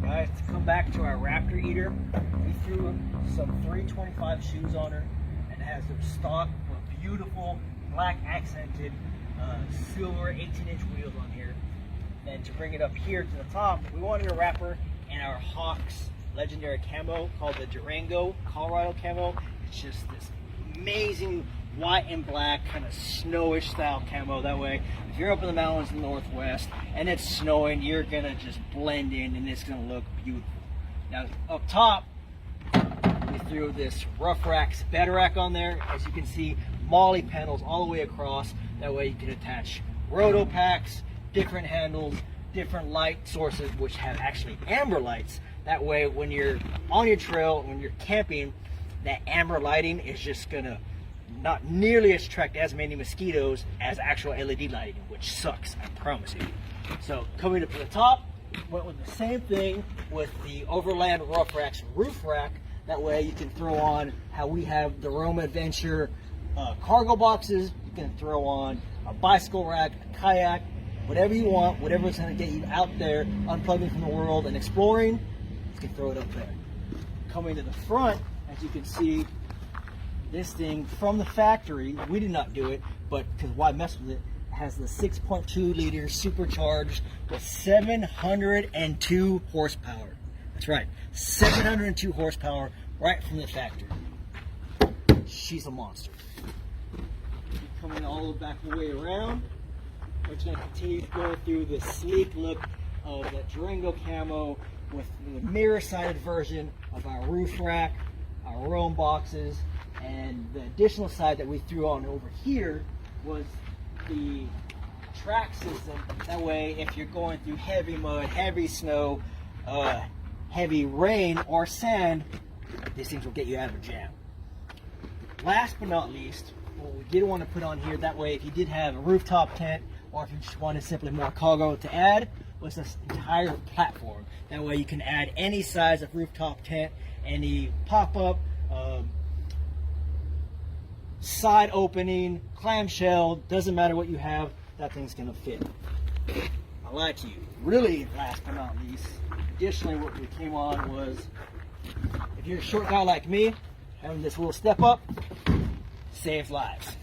Guys, to come back to our Raptor Eater, we threw some 325 shoes on her, and it has them stock but beautiful black accented silver 18-inch wheels on here. And to bring it up here to the top, we wanted to wrap her in our Hawks legendary camo called the Durango Colorado camo. It's just this amazing white and black kind of snowish style camo. That way, if you're up in the mountains in the northwest and it's snowing, you're gonna just blend in and it's gonna look beautiful. Now up top, we threw this rough rack bed rack on there. As you can see, molly panels all the way across. That way you can attach roto packs, different handles, different light sources, which have actually amber lights. That way when you're on your trail, when you're camping, that amber lighting is just gonna not nearly attract as many mosquitoes as actual LED lighting, which sucks, I promise you. So coming up to the top, went with the same thing with the Overland Rough Racks roof rack. That way you can throw on how we have the Roma Adventure cargo boxes. You can throw on a bicycle rack, a kayak, whatever you want, whatever's going to get you out there, unplugging from the world and exploring, you can throw it up there. Coming to the front, as you can see, this thing from the factory, we did not do it, but because why mess with it, has the 6.2 liter supercharged with 702 horsepower. That's right, 702 horsepower right from the factory. She's a monster. Coming all the back the way around, we're going to continue to go through the sleek look of the Durango camo with the mirror-sided version of our roof rack, our roam boxes, and the additional side that we threw on over here was the track system. That way, if you're going through heavy mud, heavy snow, heavy rain, or sand, these things will get you out of a jam. Last but not least, what we did want to put on here, that way if you did have a rooftop tent, or if you just wanted simply more cargo to add, was this entire platform. That way you can add any size of rooftop tent, any pop-up, side opening, clamshell, doesn't matter what you have, that thing's gonna fit. I lied to you. Really, last but not least, additionally what we came on was, if you're a short guy like me, having this little step up saves lives.